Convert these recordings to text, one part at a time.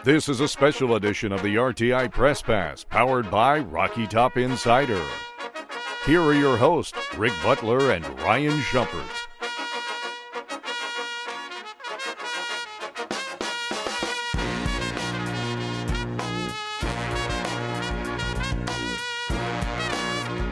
This is a special edition of the RTI Press Pass, powered by Rocky Top Insider. Here are your hosts, Rick Butler and Ryan Schumpert.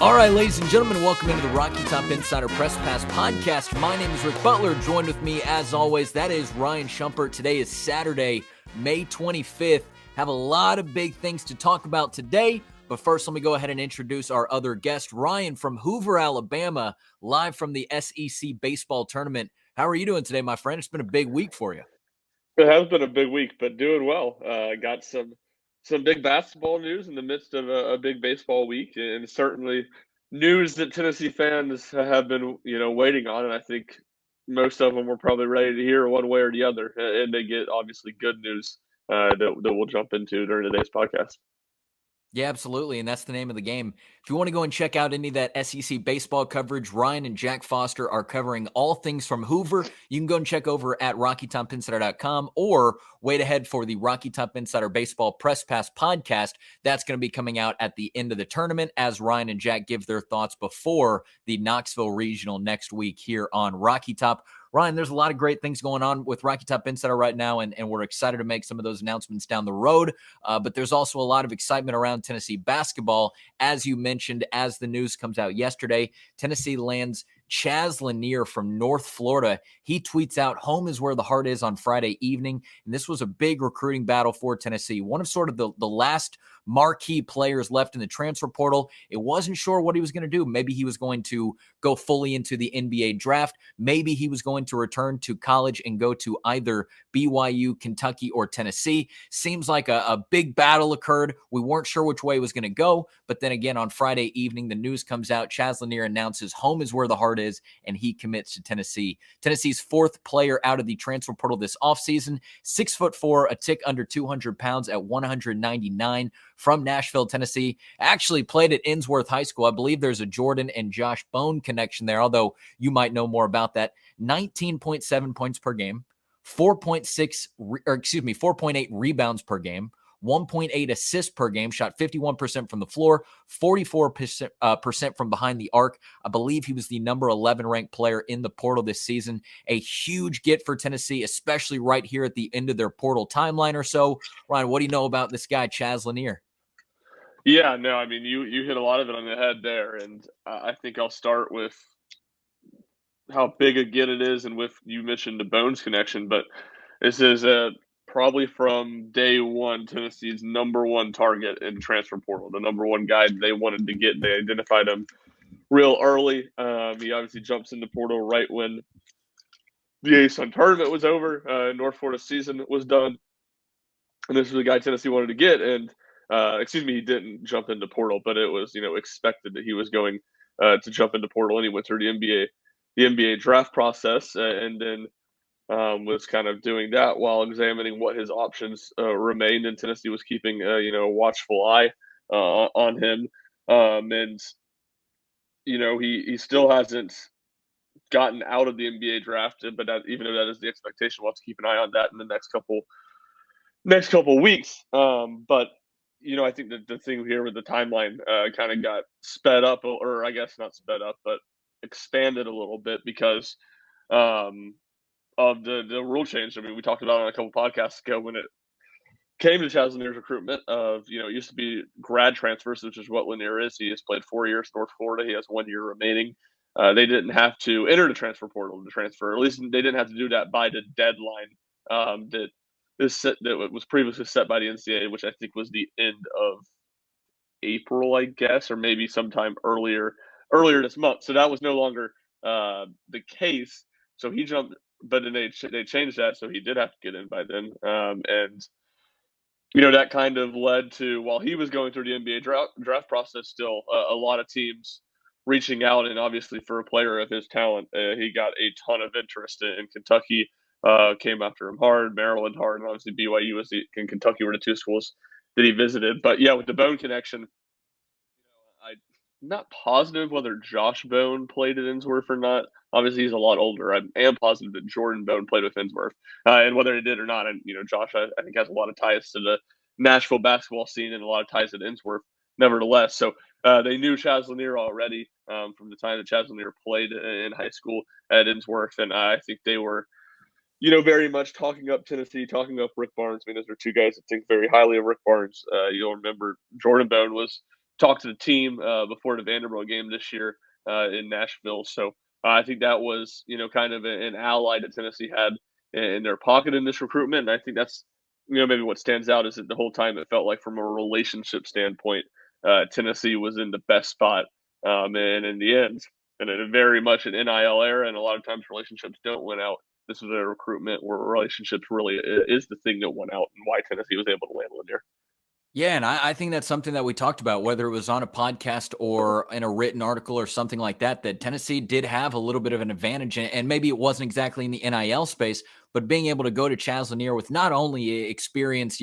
All right, ladies and gentlemen, welcome into the Rocky Top Insider Press Pass podcast. My name is Rick Butler. Joined with me, as always, that is Ryan Schumpert. Today is Saturday, May 25th. Have a lot of big things to talk about today. But first, let me go ahead and introduce our other guest, Ryan from Hoover, Alabama, live from the SEC baseball tournament. How are you doing today, my friend? It's been a big week for you. It has been a big week, but doing well. Got some big basketball news in the midst of a big baseball week, and certainly news that Tennessee fans have been, waiting on. And I think most of them were probably ready to hear one way or the other, and they get obviously good news that we'll jump into during today's podcast. Yeah, absolutely. And that's the name of the game. If you want to go and check out any of that SEC baseball coverage, Ryan and Jack Foster are covering all things from Hoover. You can go and check over at RockyTopInsider.com or wait ahead for the Rocky Top Insider Baseball Press Pass podcast. That's going to be coming out at the end of the tournament as Ryan and Jack give their thoughts before the Knoxville Regional next week here on Rocky Top. Ryan, there's a lot of great things going on with Rocky Top Insider right now, and we're excited to make some of those announcements down the road. But there's also a lot of excitement around Tennessee basketball. As you mentioned, as the news comes out yesterday, Tennessee lands Chaz Lanier from North Florida. He tweets out, "Home is where the heart is" on Friday evening. And this was a big recruiting battle for Tennessee. One of sort of the last marquee players left in the transfer portal. It wasn't sure what he was going to do. Maybe he was going to go fully into the NBA draft. Maybe he was going to return to college and go to either BYU, Kentucky, or Tennessee. Seems like a big battle occurred. We weren't sure which way it was going to go. But then again, on Friday evening, the news comes out. Chaz Lanier announces home is where the heart is, and he commits to Tennessee. Tennessee's fourth player out of the transfer portal this offseason, 6'4", a tick under 200 pounds at 199, from Nashville, Tennessee. Actually played at Innsworth High School. I believe there's a Jordan and Josh Bone connection there, although you might know more about that. 19.7 points per game, 4.8 rebounds per game, 1.8 assists per game, shot 51% from the floor, 44% from behind the arc. I believe he was the number 11 ranked player in the portal this season. A huge get for Tennessee, especially right here at the end of their portal timeline or so. Ryan, what do you know about this guy, Chaz Lanier? Yeah, no, I mean, you hit a lot of it on the head there, and I think I'll start with how big a get it is, and with, you mentioned the Bones connection, but this is probably from day one Tennessee's number one target in transfer portal, the number one guy they wanted to get. They identified him real early. He obviously jumps in the portal right when the ASUN tournament was over, North Florida season was done, and this was the guy Tennessee wanted to get, and he didn't jump into portal, but it was, expected that he was going to jump into portal, and he went through the NBA draft process, and then was kind of doing that while examining what his options remained, and Tennessee was keeping a watchful eye on him, and he still hasn't gotten out of the NBA draft, but even though that is the expectation, we'll have to keep an eye on that in the next couple weeks. But I think that the thing here with the timeline kind of got sped up, or I guess not sped up, but expanded a little bit because of the rule change. I mean, we talked about it on a couple podcasts ago when it came to Chaz Lanier's recruitment of, it used to be grad transfers, which is what Lanier is. He has played 4 years North Florida. He has 1 year remaining. They didn't have to enter the transfer portal to transfer. At least they didn't have to do that by the deadline that was previously set by the NCAA, which I think was the end of April, I guess, or maybe sometime earlier this month. So that was no longer the case. So he jumped, but then they changed that, so he did have to get in by then. And that kind of led to, while he was going through the NBA draft process, still a lot of teams reaching out, and obviously for a player of his talent, he got a ton of interest in Kentucky. Came after him hard, Maryland hard, and obviously BYU and Kentucky were the two schools that he visited. But yeah, with the Bone connection, not positive whether Josh Bone played at Innsworth or not. Obviously, he's a lot older. I am positive that Jordan Bone played with Innsworth, and whether he did or not, and Josh, I think has a lot of ties to the Nashville basketball scene and a lot of ties at Innsworth. Nevertheless, so they knew Chaz Lanier already from the time that Chaz Lanier played in high school at Innsworth, and I think they were very much talking up Tennessee, talking up Rick Barnes. I mean, those are two guys that think very highly of Rick Barnes. You'll remember Jordan Bone was talked to the team before the Vanderbilt game this year in Nashville. So I think that was, kind of an ally that Tennessee had in their pocket in this recruitment. And I think that's, maybe what stands out is that the whole time it felt like from a relationship standpoint, Tennessee was in the best spot. And in the end, and it very much an NIL era, and a lot of times relationships don't win out. This was a recruitment where relationships really is the thing that won out, and why Tennessee was able to land Lanier. Yeah, and I think that's something that we talked about, whether it was on a podcast or in a written article or something like that, that Tennessee did have a little bit of an advantage. And maybe it wasn't exactly in the NIL space, but being able to go to Chaz Lanier with not only experience,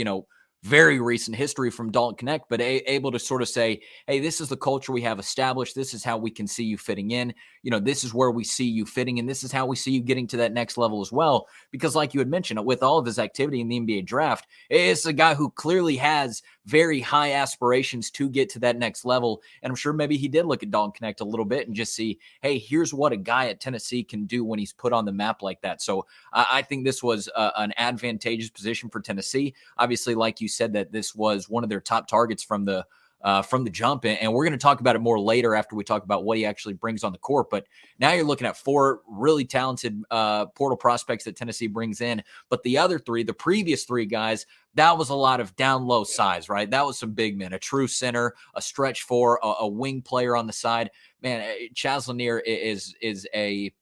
very recent history from Dalton Connect, but able to sort of say, hey, this is the culture we have established. This is how we can see you fitting in. This is where we see you fitting, and this is how we see you getting to that next level as well. Because like you had mentioned, with all of his activity in the NBA draft, it's a guy who clearly has very high aspirations to get to that next level. And I'm sure maybe he did look at Dalton Connect a little bit and just see, hey, here's what a guy at Tennessee can do when he's put on the map like that. So I think this was an advantageous position for Tennessee. Obviously, like you said, that this was one of their top targets from the jump. And we're going to talk about it more later after we talk about what he actually brings on the court. But now you're looking at 4 really talented portal prospects that Tennessee brings in. But the other 3, the previous 3 guys, that was a lot of down low size, right? That was some big men, a true center, a stretch 4, a wing player on the side. Man, Chaz Lanier is a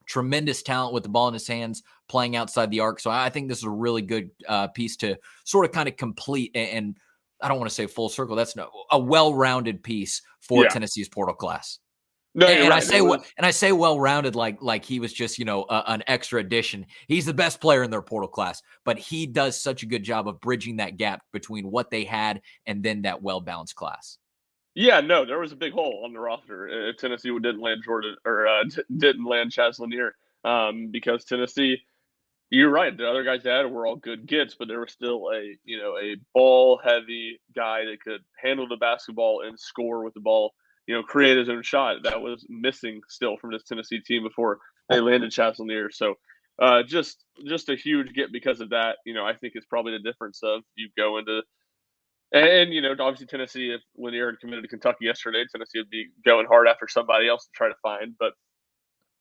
tremendous talent with the ball in his hands, playing outside the arc. So I think this is a really good piece to sort of kind of complete and I don't want to say full circle. That's a well-rounded piece for Tennessee's portal class. No, And, you're and right. I say well-rounded like he was just an extra addition. He's the best player in their portal class, but he does such a good job of bridging that gap between what they had and then that well-balanced class. Yeah, no, there was a big hole on the roster if Tennessee didn't land Jordan or didn't land Chaz Lanier because Tennessee. You're right. The other guys they had were all good gets, but there was still a ball heavy guy that could handle the basketball and score with the ball. Create his own shot. That was missing still from this Tennessee team before they landed Chaz Lanier. So just a huge get because of that. I think it's probably the difference of you go into and obviously Tennessee, if Lanier had committed to Kentucky yesterday, Tennessee would be going hard after somebody else to try to find. But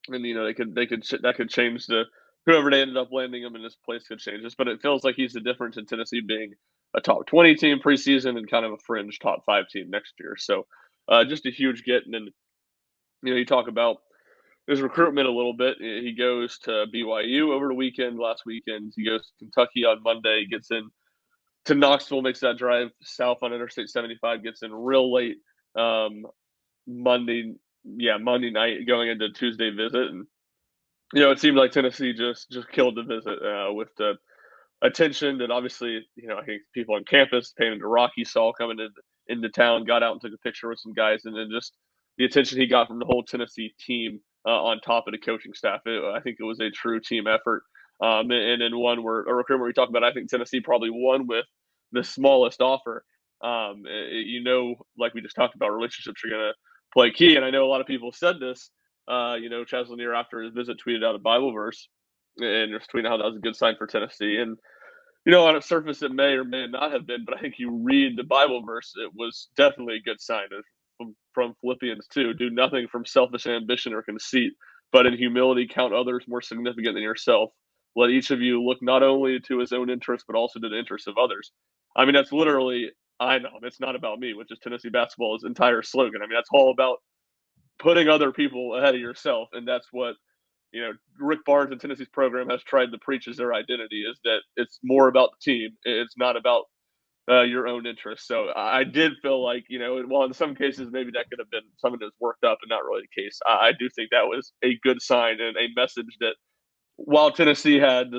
and that could change the whoever they ended up landing him in this place could change this. But it feels like he's the difference in Tennessee being a top 20 team preseason and kind of a fringe top 5 team next year. So just a huge get. And then you talk about his recruitment a little bit. He goes to BYU over the weekend. Last weekend he goes to Kentucky on Monday. Gets in to Knoxville, makes that drive south on Interstate 75. Gets in real late Monday night going into Tuesday visit. And it seemed like Tennessee just killed the visit with the attention that obviously I think people on campus, Payne and Rocky saw coming into town, got out and took a picture with some guys, and then just the attention he got from the whole Tennessee team on top of the coaching staff. I think it was a true team effort. And then one where a recruitment we talk about, I think Tennessee probably won with the smallest offer. Like we just talked about, relationships are going to play key. And I know a lot of people said this. Chaz Lanier after his visit tweeted out a Bible verse and just tweeting how that was a good sign for Tennessee. And on a surface it may or may not have been, but I think you read the Bible verse, it was definitely a good sign from Philippians 2. Do nothing from selfish ambition or conceit, but in humility count others more significant than yourself. Let each of you look not only to his own interests, but also to the interests of others. I mean, that's literally, I know, it's not about me, which is Tennessee basketball's entire slogan. I mean, that's all about putting other people ahead of yourself. And that's what, Rick Barnes and Tennessee's program has tried to preach as their identity, is that it's more about the team. It's not about your own interests. So I did feel like, while in some cases maybe that could have been something that's worked up and not really the case, I do think that was a good sign and a message that while Tennessee had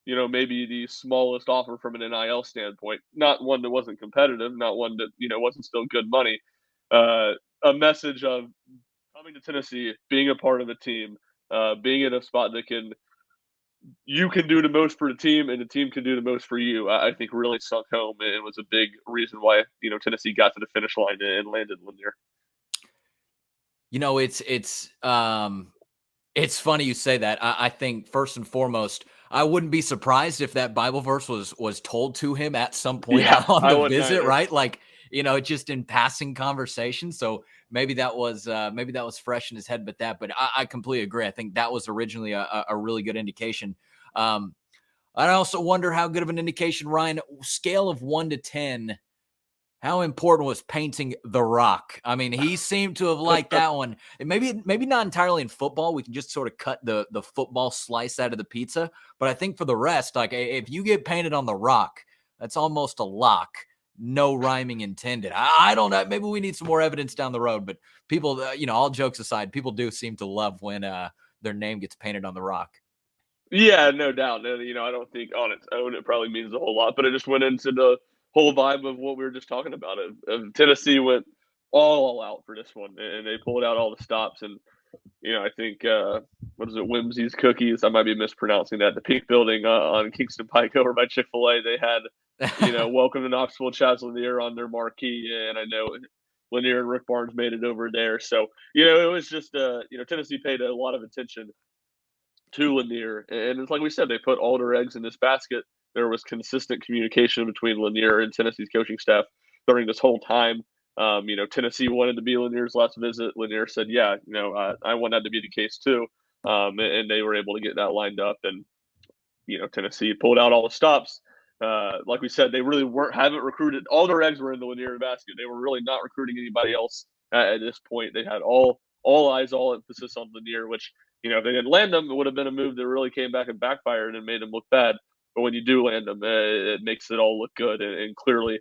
maybe the smallest offer from an NIL standpoint, not one that wasn't competitive, not one that, wasn't still good money. a message of coming to Tennessee, being a part of a team, being in a spot that you can do the most for the team, and the team can do the most for you. I think really sunk home and was a big reason why Tennessee got to the finish line and landed Lanier. It's funny you say that. I think first and foremost, I wouldn't be surprised if that Bible verse was told to him at some point Yeah, on I the wouldn't visit, either. right? Like, just in passing conversation. So maybe that was fresh in his head. But I completely agree. I think that was originally a really good indication. I also wonder how good of an indication, Ryan, scale of 1 to 10. How important was painting the rock? I mean, he seemed to have liked that one. And maybe not entirely in football. We can just sort of cut the football slice out of the pizza. But I think for the rest, like if you get painted on the rock, that's almost a lock. No rhyming intended. I don't know. Maybe we need some more evidence down the road. But people, all jokes aside, people do seem to love when their name gets painted on the rock. Yeah, no doubt. And, I don't think on its own it probably means a whole lot, but it just went into the whole vibe of what we were just talking about. Tennessee went all out for this one, and they pulled out all the stops. And I think what is it, Whimsy's Cookies? I might be mispronouncing that. The Pink Building on Kingston Pike over by Chick-fil-A. They had Welcome to Knoxville, Chaz Lanier on their marquee, and I know Lanier and Rick Barnes made it over there. So it was just Tennessee paid a lot of attention to Lanier. And it's like we said, they put all their eggs in this basket. There was consistent communication between Lanier and Tennessee's coaching staff during this whole time. Tennessee wanted to be Lanier's last visit. Lanier said, yeah, I want that to be the case too. And they were able to get that lined up. And, Tennessee pulled out all the stops. Like we said, they really haven't recruited. All their eggs were in the Lanier basket. They were really not recruiting anybody else at this point. They had all eyes, all emphasis on Lanier, which if they didn't land them, it would have been a move that really came back and backfired and made them look bad. But when you do land them, it makes it all look good and clearly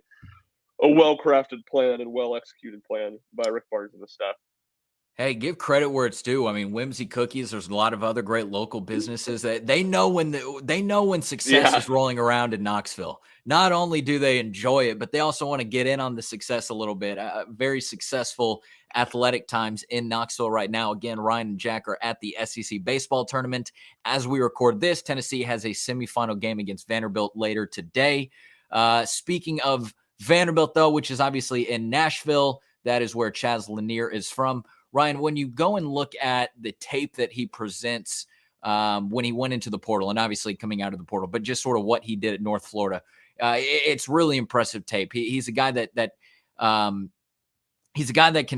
a well-crafted plan and well-executed plan by Rick Barnes and the staff. Hey, give credit where it's due. I mean, Whimsy Cookies. There's a lot of other great local businesses that they know when success is rolling around in Knoxville. Not only do they enjoy it, but they also want to get in on the success a little bit. Very successful athletic times in Knoxville right now. Again, Ryan and Jack are at the SEC baseball tournament. As we record this, Tennessee has a semifinal game against Vanderbilt later today. Speaking of Vanderbilt, though, which is obviously in Nashville, that is where Chaz Lanier is from. Ryan, when you go and look at the tape that he presents when he went into the portal, and obviously coming out of the portal, but just sort of what he did at North Florida, it's really impressive tape. He's a guy that can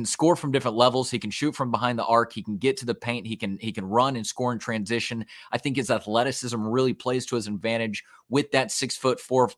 score from different levels. He can shoot from behind the arc. He can get to the paint. He can run and score in transition. I think his athleticism really plays to his advantage with that 6'4".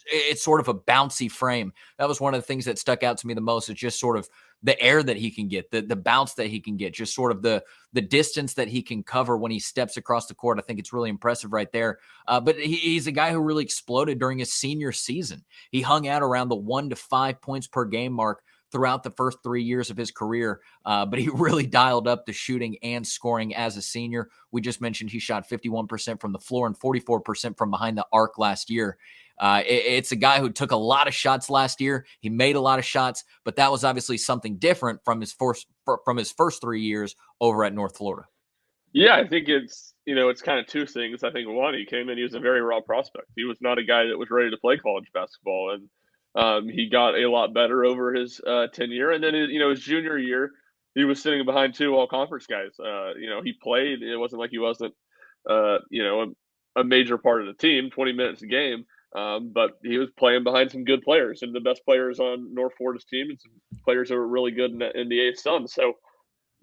It's sort of a bouncy frame. That was one of the things that stuck out to me the most. It's just sort of the air that he can get, the bounce that he can get, just sort of the distance that he can cover when he steps across the court. I think it's really impressive right there. But he's a guy who really exploded during his senior season. He hung out around the 1 to 5 points per game mark throughout the first 3 years of his career. But he really dialed up the shooting and scoring as a senior. We just mentioned he shot 51% from the floor and 44% from behind the arc last year. It's a guy who took a lot of shots last year. He made a lot of shots, but that was obviously something different from his first 3 years over at North Florida. Yeah, I think it's kind of two things. I think one, he came in, he was a very raw prospect. He was not a guy that was ready to play college basketball, and he got a lot better over his tenure. And then his junior year, he was sitting behind two all conference guys. He played. It wasn't like he wasn't a major part of the team, 20 minutes a game. But he was playing behind some good players and the best players on North Florida's team and some players that were really good in the A Sun. So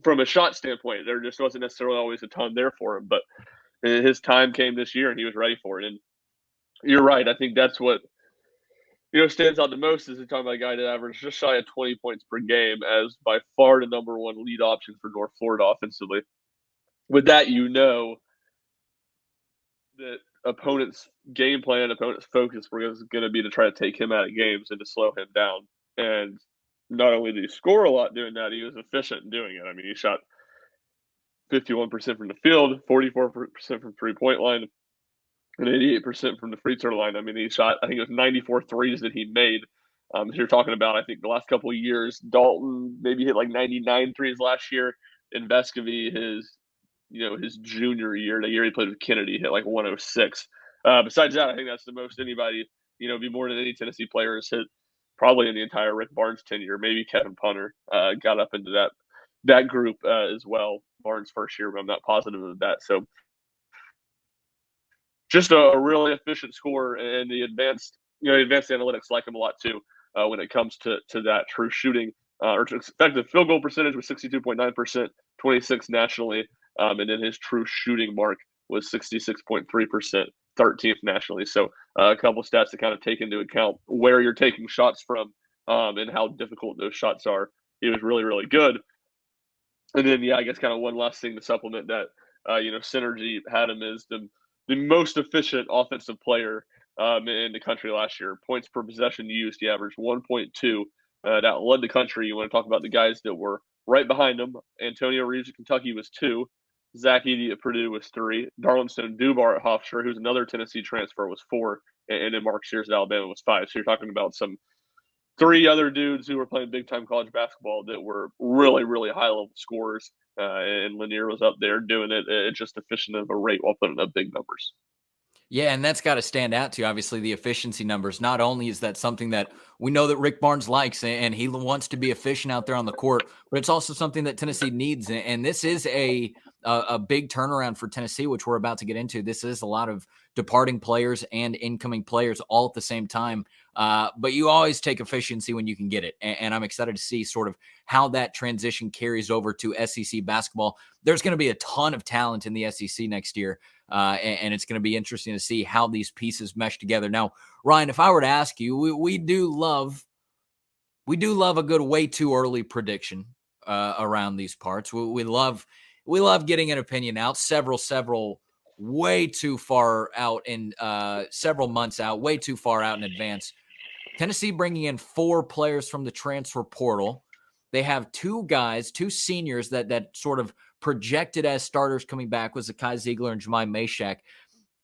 from a shot standpoint, there just wasn't necessarily always a ton there for him. But his time came this year and he was ready for it. And you're right. I think that's what stands out the most is you're talking about a guy that averaged just shy of 20 points per game as by far the number one lead option for North Florida offensively. With that, that opponent's game plan, opponent's focus was going to be to try to take him out of games and to slow him down. And not only did he score a lot doing that, he was efficient in doing it. I mean, he shot 51% from the field, 44% from three-point line, and 88% from the free throw line. I mean, he shot, I think it was 94 threes that he made You're talking about, I think, the last couple of years, Dalton maybe hit like 99 threes last year, and Vescovy his junior year, the year he played with Kennedy, hit like 106. Besides that, I think that's the most anybody, be more than any Tennessee player has hit probably in the entire Rick Barnes tenure. Maybe Kevin Punter got up into that group as well. Barnes' first year, but I'm not positive of that. So just a really efficient scorer, and the advanced analytics like him a lot too when it comes to that true shooting or effective field goal percentage was 62.9%, 26 nationally, and then his true shooting mark was 66.3%, 13th nationally. So a couple stats to kind of take into account where you're taking shots from and how difficult those shots are. He was really, really good. And then, I guess kind of one last thing to supplement that, Synergy had him as the most efficient offensive player in the country last year. Points per possession used, he averaged 1.2. That led the country. You want to talk about the guys that were right behind him. Antonio Reeves of Kentucky was 2. Zach Edey at Purdue was 3. Darlington Dubar at Hofstra, who's another Tennessee transfer, was 4. And then Mark Sears at Alabama was 5. So you're talking about some 3 other dudes who were playing big time college basketball that were really, really high level scorers. And Lanier was up there doing it at just efficient of a rate while putting up big numbers. Yeah, and that's got to stand out to you. Obviously, the efficiency numbers. Not only is that something that we know that Rick Barnes likes, and he wants to be efficient out there on the court, but it's also something that Tennessee needs. And this is a big turnaround for Tennessee, which we're about to get into. This is a lot of departing players and incoming players all at the same time. But you always take efficiency when you can get it. And I'm excited to see sort of how that transition carries over to SEC basketball. There's going to be a ton of talent in the SEC next year. And it's going to be interesting to see how these pieces mesh together. Now, Ryan, if I were to ask you, we do love a good way too early prediction around these parts. We love getting an opinion out several way too far out in several months out, way too far out in advance. Tennessee bringing in 4 players from the transfer portal. They have 2 seniors that sort of projected as starters coming back was Zakai Ziegler and Jemai Mashak.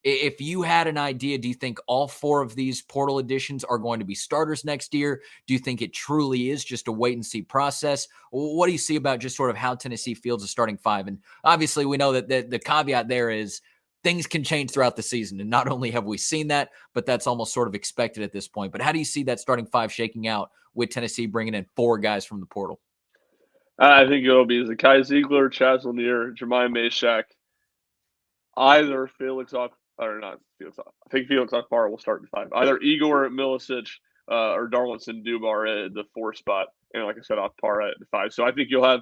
If you had an idea, do you think all 4 of these portal additions are going to be starters next year? Do you think it truly is just a wait and see process? What do you see about just sort of how Tennessee fields a starting 5? And obviously we know that the caveat there is things can change throughout the season. And not only have we seen that, but that's almost sort of expected at this point. But how do you see that starting 5 shaking out with Tennessee bringing in 4 guys from the portal? I think it'll be Zakai Ziegler, Chaz Lanier, Jemai Mashak, either I think Felix Akbar will start in 5. Either Igor Milicic or Darlington Dubar at the 4 spot. And like I said, Akbar at the 5. So I think you'll have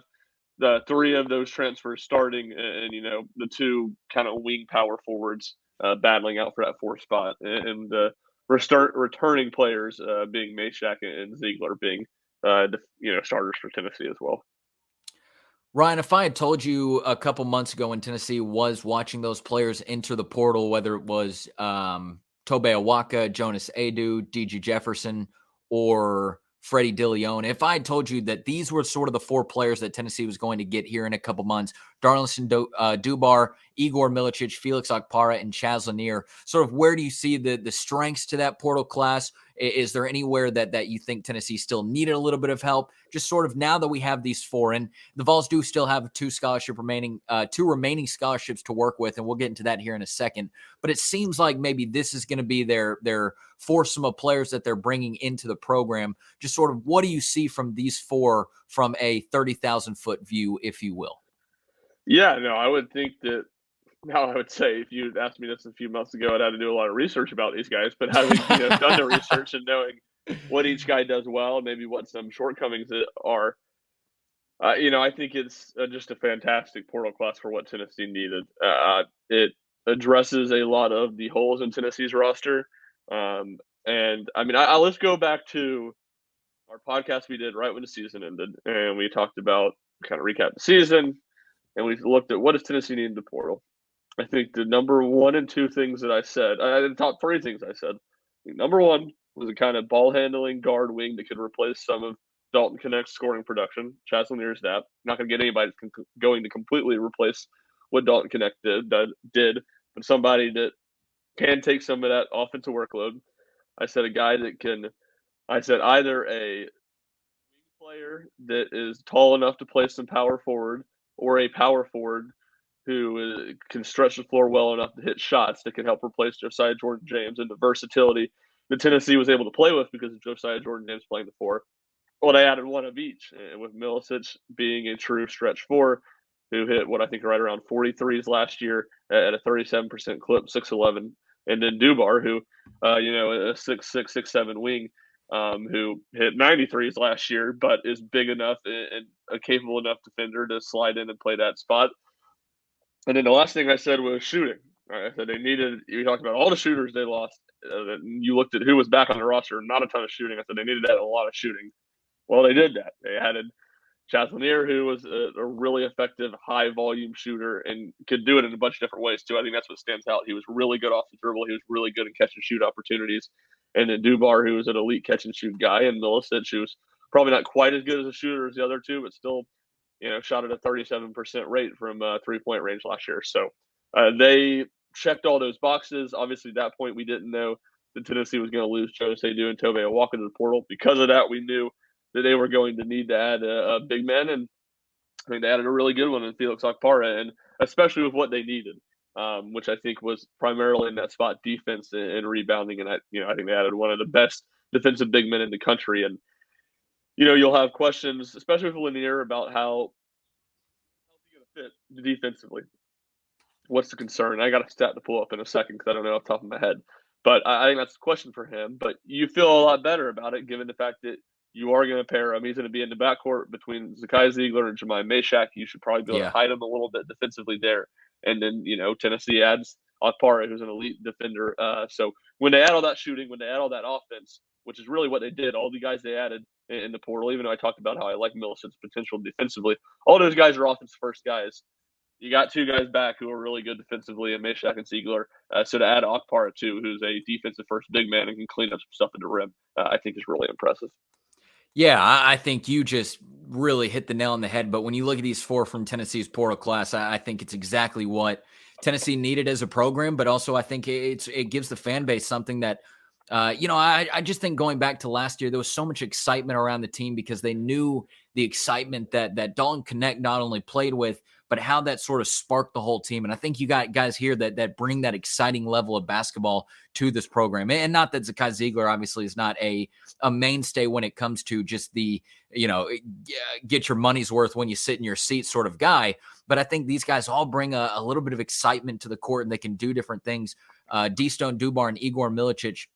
the 3 of those transfers starting and the 2 kind of wing power forwards battling out for that 4 spot. And the returning players being Mashak and Ziegler being starters for Tennessee as well. Ryan, if I had told you a couple months ago when Tennessee was watching those players enter the portal, whether it was Tobe Awaka, Jonas Adu, DG Jefferson, or Freddie DeLeon, if I had told you that these were sort of the 4 players that Tennessee was going to get here in a couple months, Darlington Dubar, Igor Milicic, Felix Akpara, and Chaz Lanier, sort of where do you see the strengths to that portal class? Is there anywhere that you think Tennessee still needed a little bit of help? Just sort of now that we have these 4, and the Vols do still have 2 remaining scholarships to work with, and we'll get into that here in a second. But it seems like maybe this is going to be their foursome of players that they're bringing into the program. Just sort of what do you see from these 4 from a 30,000-foot view, if you will? Yeah, no, I would think that. Now, I would say if you asked me this a few months ago, I'd have to do a lot of research about these guys. But having done the research and knowing what each guy does well, maybe what some shortcomings are, I think it's just a fantastic portal class for what Tennessee needed. It addresses a lot of the holes in Tennessee's roster. And I mean, let's go back to our podcast we did right when the season ended, and we talked about kind of recap the season, and we looked at what does Tennessee need in the portal. I think the number 1 and 2 things that I said, the top 3 things I said, number 1 was a kind of ball handling guard wing that could replace some of Dalton Connect's scoring production. Chaz Lanier's that. Not going to get anybody that's going to completely replace what Dalton Connect did, but somebody that can take some of that offensive workload. I said a guy that can I said either a player that is tall enough to play some power forward, or a power forward who can stretch the floor well enough to hit shots that can help replace Josiah Jordan James, and the versatility that Tennessee was able to play with because of Josiah Jordan James playing the four. Well, they added one of each, with Milicic being a true stretch four, who hit what I think right around 43s last year at a 37% clip, 6'11", and then Dubar, who, a 6'6", 6'7" wing, who hit 93s last year, but is big enough and a capable enough defender to slide in and play that spot. And then the last thing I said was shooting. I said they needed. You talked about all the shooters they lost. You looked at who was back on the roster. Not a ton of shooting. I said they needed to add a lot of shooting. Well, they did that. They added Chaz Lanier, who was a really effective, high volume shooter and could do it in a bunch of different ways too. I think that's what stands out. He was really good off the dribble. He was really good in catch and shoot opportunities. And then Dubar, who was an elite catch and shoot guy, and Milicic, who was probably not quite as good as a shooter as the other two, but still, shot at a 37% rate from 3-point range last year. So they checked all those boxes. Obviously, at that point, we didn't know that Tennessee was going to lose Jonas Aidoo and Tove Awaka to the portal. Because of that, we knew that they were going to need to add a big man, and I think they added a really good one in Felix Okpara, and especially with what they needed, which I think was primarily in that spot defense and rebounding. And I think they added one of the best defensive big men in the country. And you'll have questions, especially with Lanier, about how he's going to fit defensively. What's the concern? I got a stat to pull up in a second because I don't know off the top of my head. But I think that's a question for him. But you feel a lot better about it given the fact that you are going to pair him. He's going to be in the backcourt between Zakai Ziegler and Jemai Meshack. You should probably be able to hide him a little bit defensively there. And then, Tennessee adds Akpara, who's an elite defender. So when they add all that shooting, when they add all that offense, which is really what they did, all the guys they added in the portal, even though I talked about how I like Millicent's potential defensively, all those guys are offense first guys. You got two guys back who are really good defensively, and Meshack and Ziegler. So to add Akpara, too, who's a defensive first big man and can clean up some stuff at the rim, I think is really impressive. Yeah, I think you just really hit the nail on the head. But when you look at these four from Tennessee's portal class, I think it's exactly what Tennessee needed as a program. But also, I think it gives the fan base something that, I just think going back to last year, there was so much excitement around the team because they knew the excitement that Dalton Connect not only played with, but how that sort of sparked the whole team. And I think you got guys here that bring that exciting level of basketball to this program. And not that Zakai Ziegler obviously is not a mainstay when it comes to just the, get your money's worth when you sit in your seat sort of guy. But I think these guys all bring a little bit of excitement to the court, and they can do different things. D-Stone Dubar and Igor Milicic,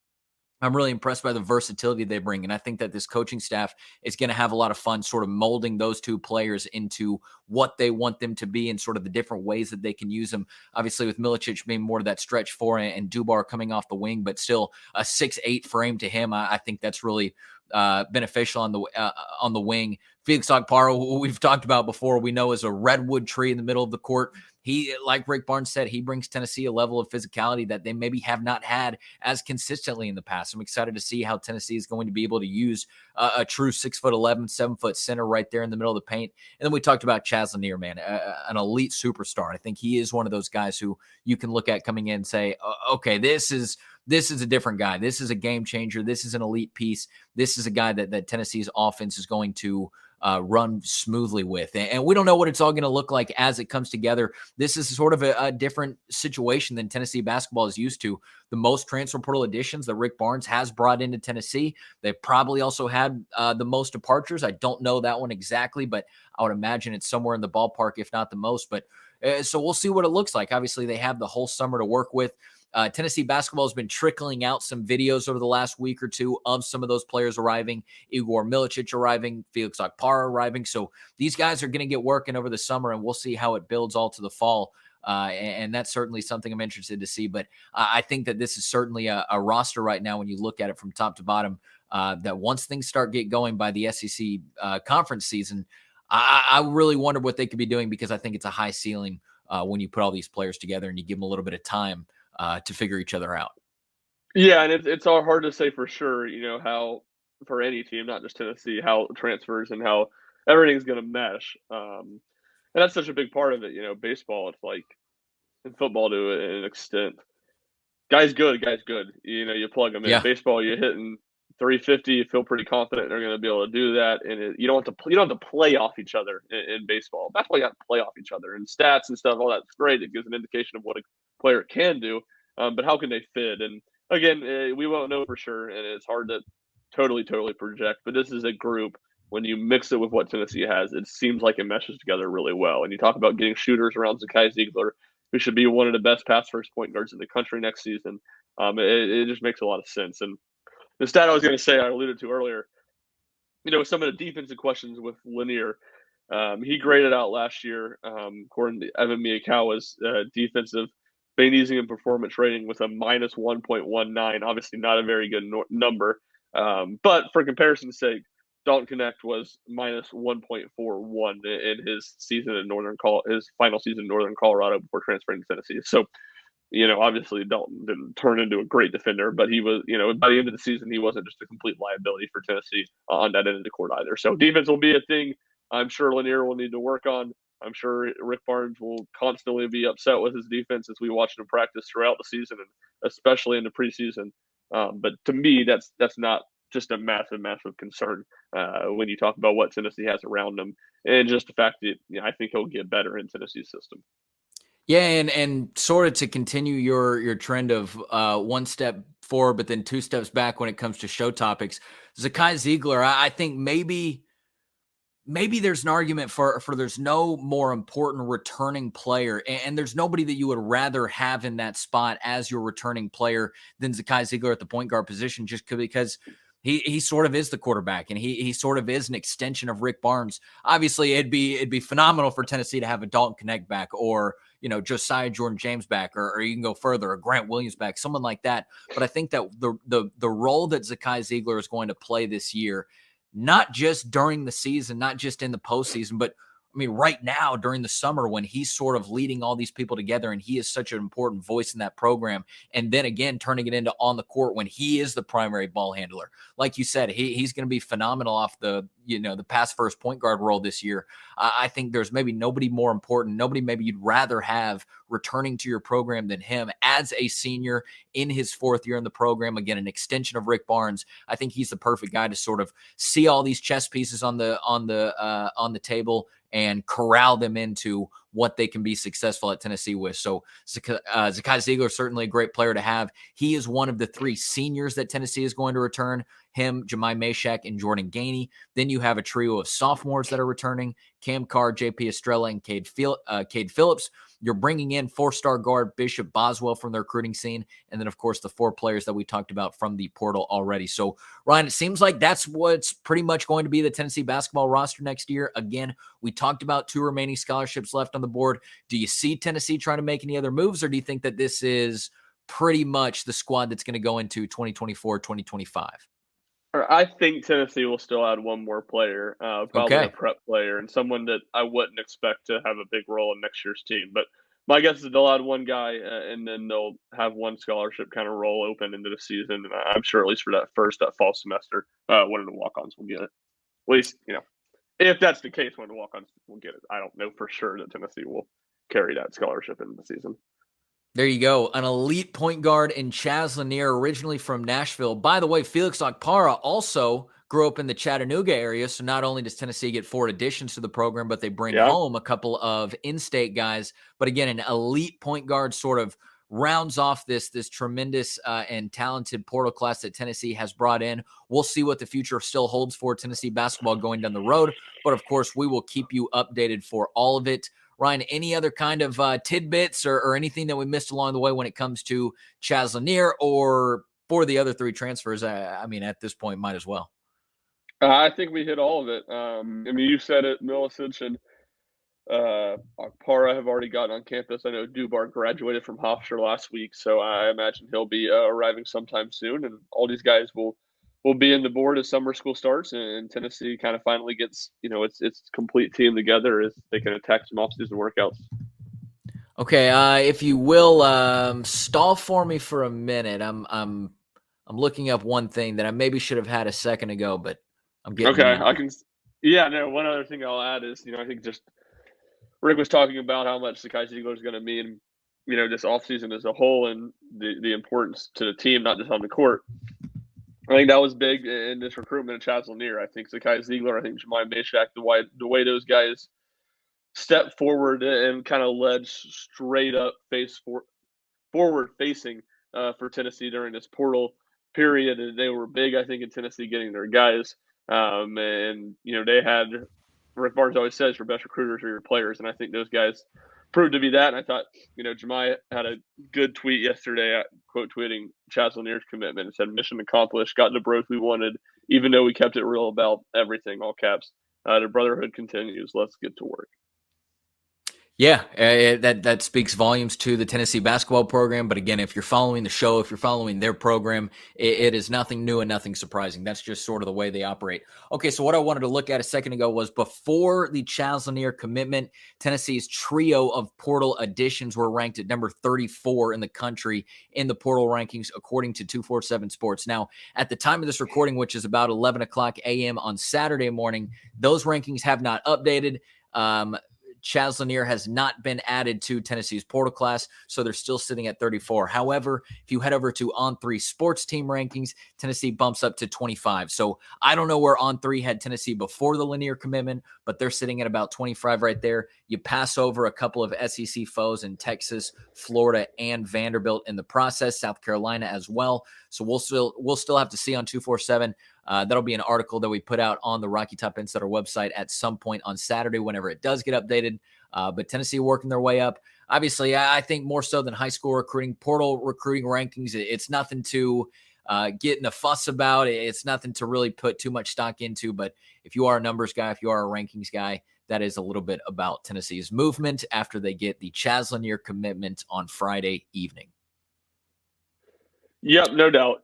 I'm really impressed by the versatility they bring. And I think that this coaching staff is going to have a lot of fun sort of molding those two players into what they want them to be and sort of the different ways that they can use them. Obviously, with Milicic being more of that stretch four and Dubar coming off the wing, but still a 6'8" frame to him. I think that's really beneficial on the wing. Felix Okpara, who we've talked about before, we know is a redwood tree in the middle of the court. He, like Rick Barnes said, he brings Tennessee a level of physicality that they maybe have not had as consistently in the past. I'm excited to see how Tennessee is going to be able to use a true 6'11", 7-foot center right there in the middle of the paint. And then we talked about Chaz Lanier, man, an elite superstar. I think he is one of those guys who you can look at coming in and say, okay, this is a different guy. This is a game changer. This is an elite piece. This is a guy that Tennessee's offense is going to run smoothly with. And we don't know what it's all going to look like as it comes together. This is sort of a different situation than Tennessee basketball is used to. The most transfer portal additions that Rick Barnes has brought into Tennessee. They've probably also had the most departures. I don't know that one exactly, but I would imagine it's somewhere in the ballpark, if not the most. But so we'll see what it looks like. Obviously, they have the whole summer to work with. Tennessee basketball has been trickling out some videos over the last week or two of some of those players arriving. Igor Milicic arriving, Felix Okpara arriving. So these guys are going to get working over the summer, and we'll see how it builds all to the fall. And that's certainly something I'm interested to see. But I think that this is certainly a roster right now when you look at it from top to bottom, that once things start get going by the SEC conference season, I really wonder what they could be doing, because I think it's a high ceiling when you put all these players together and you give them a little bit of time to figure each other out. Yeah, and it's all hard to say for sure, how for any team, not just Tennessee, how transfers and how everything's going to mesh. And that's such a big part of it. Baseball, it's like in football to an extent. Guy's good. You plug him in. Yeah. Baseball, you're hitting 350, you feel pretty confident they're going to be able to do that, and you don't have to play off each other in baseball. That's why you have to play off each other and stats and stuff. All that's great. It gives an indication of what a player can do, but how can they fit? And again, we won't know for sure, and it's hard to totally project. But this is a group. When you mix it with what Tennessee has, it seems like it meshes together really well. And you talk about getting shooters around Zakai Ziegler, who should be one of the best pass first point guards in the country next season. It just makes a lot of sense. And the stat I was going to say, I alluded to earlier, some of the defensive questions with Lanier, he graded out last year, according to Evan Miyakawa's defensive Bayesian and performance rating with a minus 1.19. Obviously not a very good number. But for comparison's sake, Dalton Connect was minus 1.41 in his season in his final season in Northern Colorado before transferring to Tennessee. So, obviously Dalton didn't turn into a great defender, but he was, by the end of the season, he wasn't just a complete liability for Tennessee on that end of the court either. So defense will be a thing I'm sure Lanier will need to work on. I'm sure Rick Barnes will constantly be upset with his defense as we watch him practice throughout the season, and especially in the preseason. But to me, that's not just a massive concern when you talk about what Tennessee has around them, and just the fact that I think he'll get better in Tennessee's system. Yeah, and sort of to continue your trend of one step forward, but then two steps back when it comes to show topics. Zakai Ziegler, I think maybe there's an argument for there's no more important returning player, and there's nobody that you would rather have in that spot as your returning player than Zakai Ziegler at the point guard position, just because he sort of is the quarterback, and he sort of is an extension of Rick Barnes. Obviously, it'd be phenomenal for Tennessee to have a Dalton Connect back, or Josiah Jordan James back, or you can go further, a Grant Williams back, someone like that. But I think that the role that Zakai Ziegler is going to play this year, not just during the season, not just in the postseason, but I mean, right now during the summer when he's sort of leading all these people together and he is such an important voice in that program. And then again, turning it into on the court when he is the primary ball handler. Like you said, he's going to be phenomenal off the pass first point guard role this year. I think there's maybe nobody more important, nobody maybe you'd rather have returning to your program than him as a senior in his fourth year in the program. Again, an extension of Rick Barnes. I think he's the perfect guy to sort of see all these chess pieces on the table and corral them into what they can be successful at Tennessee with. So Zakai Ziegler is certainly a great player to have. He is one of the three seniors that Tennessee is going to return. Him, Jemai Mashak, and Jordan Gainey. Then you have a trio of sophomores that are returning: Cam Carr, J.P. Estrella, and Cade Phillips. You're bringing in four-star guard Bishop Boswell from the recruiting scene, and then, of course, the four players that we talked about from the portal already. So, Ryan, it seems like that's what's pretty much going to be the Tennessee basketball roster next year. Again, we talked about 2 remaining scholarships left on the board. Do you see Tennessee trying to make any other moves, or do you think that this is pretty much the squad that's going to go into 2024, 2025? I think Tennessee will still add one more player, probably a prep player, and someone that I wouldn't expect to have a big role in next year's team. But my guess is they'll add one guy, and then they'll have one scholarship kind of role open into the season. And I'm sure at least for that fall semester, one of the walk-ons will get it. At least, if that's the case, one of the walk-ons will get it. I don't know for sure that Tennessee will carry that scholarship into the season. There you go. An elite point guard in Chaz Lanier, originally from Nashville. By the way, Felix Okpara also grew up in the Chattanooga area. So not only does Tennessee get 4 additions to the program, but they bring home a couple of in-state guys. But again, an elite point guard sort of rounds off this tremendous and talented portal class that Tennessee has brought in. We'll see what the future still holds for Tennessee basketball going down the road. But of course, we will keep you updated for all of it. Ryan, any other kind of tidbits or anything that we missed along the way when it comes to Chaz Lanier or for the other 3 transfers? I mean, at this point, might as well. I think we hit all of it. I mean, you said it, Milicic and Okpara have already gotten on campus. I know Dubar graduated from Hofstra last week, so I imagine he'll be arriving sometime soon. And all these guys will be in the board as summer school starts, and Tennessee kind of finally gets, its complete team together as they can attack some offseason workouts. Okay, if you will, stall for me for a minute. I'm looking up one thing that I maybe should have had a second ago, but I'm getting okay. I can. Yeah, no. One other thing I'll add is, I think just Rick was talking about how much Zakai Ziegler is going to mean, this offseason as a whole, and the importance to the team, not just on the court. I think that was big in this recruitment of Chaz Lanier. I think Zakai Ziegler, I think Jemai Meshack, the way those guys stepped forward and kind of led straight up forward facing for Tennessee during this portal period. And they were big, I think, in Tennessee getting their guys. And, they had, Rick Barnes always says, your best recruiters are your players. And I think those guys proved to be that. And I thought, Jemai had a good tweet yesterday, quote tweeting Chaz Lanier's commitment and said, mission accomplished, got the growth we wanted, even though we kept it real about everything, all caps. The brotherhood continues. Let's get to work. Yeah, that speaks volumes to the Tennessee basketball program. But again, if you're following the show, if you're following their program, it is nothing new and nothing surprising. That's just sort of the way they operate. Okay, so what I wanted to look at a second ago was before the Chaz Lanier commitment, Tennessee's trio of portal additions were ranked at number 34 in the country in the portal rankings, according to 247 Sports. Now, at the time of this recording, which is about 11 o'clock a.m. on Saturday morning, those rankings have not updated. Chaz Lanier has not been added to Tennessee's portal class, so they're still sitting at 34. However, if you head over to On3 Sports Team rankings, Tennessee bumps up to 25. So I don't know where On3 had Tennessee before the Lanier commitment, but they're sitting at about 25 right there. You pass over a couple of SEC foes in Texas, Florida, and Vanderbilt in the process, South Carolina as well. So we'll still have to see on 247. That'll be an article that we put out on the Rocky Top Insider website at some point on Saturday whenever it does get updated. But Tennessee working their way up. Obviously, I think more so than high school recruiting, portal recruiting rankings, it's nothing to get in a fuss about. It's nothing to really put too much stock into. But if you are a numbers guy, if you are a rankings guy, that is a little bit about Tennessee's movement after they get the Chaz Lanier commitment on Friday evening. Yep, no doubt.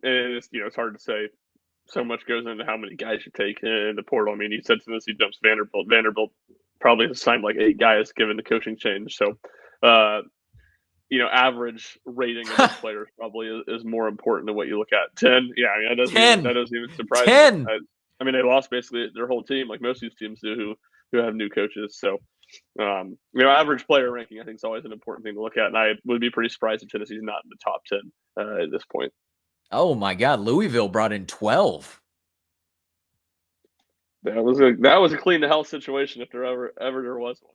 It's hard to say. So much goes into how many guys you take in the portal. I mean, you said Tennessee jumps Vanderbilt. Vanderbilt probably has signed like 8 guys given the coaching change. So, average rating of the players probably is more important than what you look at. 10, yeah, I mean, that doesn't even surprise 10. me. I mean, they lost basically their whole team, like most of these teams do, who have new coaches. So, average player ranking, I think, is always an important thing to look at. And I would be pretty surprised if Tennessee's not in the top 10 at this point. Oh my God, Louisville brought in 12. That was a clean to hell situation if there ever there was one.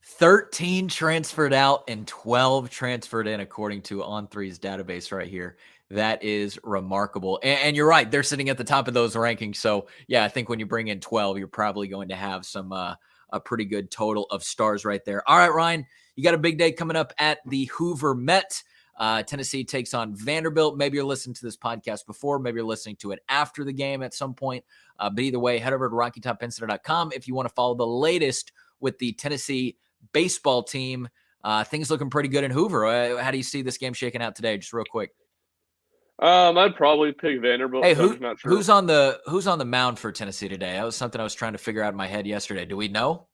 13 transferred out and 12 transferred in, according to On3's database right here. That is remarkable. And you're right, they're sitting at the top of those rankings. So yeah, I think when you bring in 12, you're probably going to have some a pretty good total of stars right there. All right, Ryan, you got a big day coming up at the Hoover Met. Tennessee takes on Vanderbilt. Maybe you're listening to this podcast before. Maybe you're listening to it after the game at some point. But either way, head over to RockyTopInsider.com if you want to follow the latest with the Tennessee baseball team. Things looking pretty good in Hoover. How do you see this game shaking out today? Just real quick. I'd probably pick Vanderbilt. Hey, not sure. who's on the mound for Tennessee today? That was something I was trying to figure out in my head yesterday. Do we know?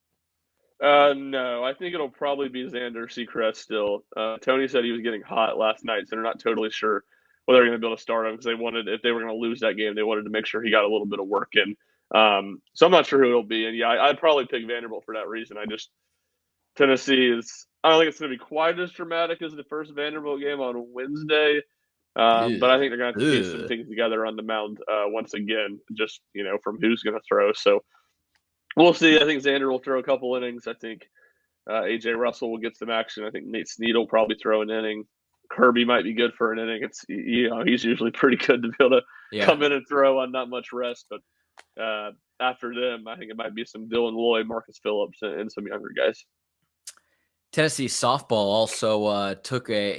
No, I think it'll probably be Xander Seacrest still. Tony said he was getting hot last night, so they're not totally sure whether they're going to be able to start him because if they were going to lose that game, they wanted to make sure he got a little bit of work in. So I'm not sure who it'll be. And yeah, I'd probably pick Vanderbilt for that reason. Tennessee I don't think it's going to be quite as dramatic as the first Vanderbilt game on Wednesday. But I think they're going to have to piece some things together on the mound once again, just, from who's going to throw. So we'll see. I think Xander will throw a couple innings. I think A.J. Russell will get some action. I think Nate Snead will probably throw an inning. Kirby might be good for an inning. It's he's usually pretty good to be able to come in and throw on not much rest. But after them, I think it might be some Dylan Lloyd, Marcus Phillips, and some younger guys. Tennessee softball also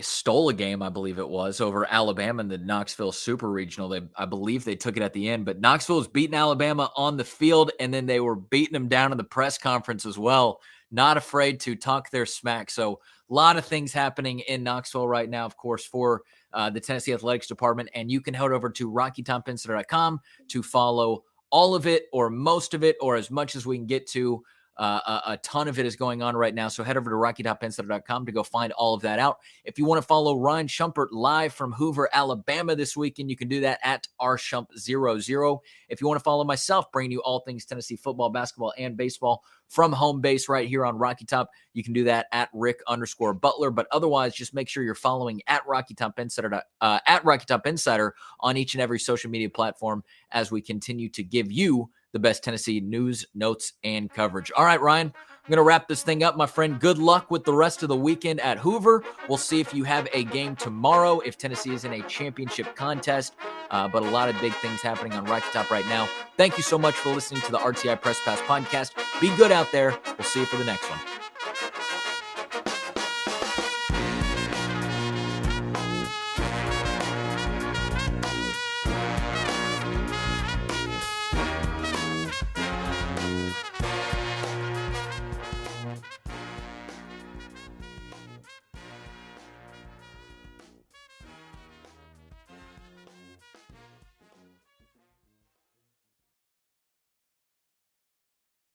stole a game, I believe it was, over Alabama in the Knoxville Super Regional. I believe they took it at the end, but Knoxville was beating Alabama on the field, and then they were beating them down in the press conference as well. Not afraid to talk their smack. So a lot of things happening in Knoxville right now, of course, for the Tennessee Athletics Department, and you can head over to RockyTopInsider.com to follow all of it or most of it or as much as we can get to. A ton of it is going on right now. So head over to RockyTopInsider.com to go find all of that out. If you want to follow Ryan Shumpert live from Hoover, Alabama this weekend, you can do that at rshump00. If you want to follow myself, bringing you all things Tennessee football, basketball, and baseball from home base right here on Rocky Top, you can do that at Rick_Butler. But otherwise, just make sure you're following at Rocky Top Insider on each and every social media platform as we continue to give you the best Tennessee news, notes, and coverage. All right, Ryan, I'm going to wrap this thing up, my friend. Good luck with the rest of the weekend at Hoover. We'll see if you have a game tomorrow, if Tennessee is in a championship contest. But a lot of big things happening on Rocky Top right now. Thank you so much for listening to the RTI Press Pass podcast. Be good out there. We'll see you for the next one.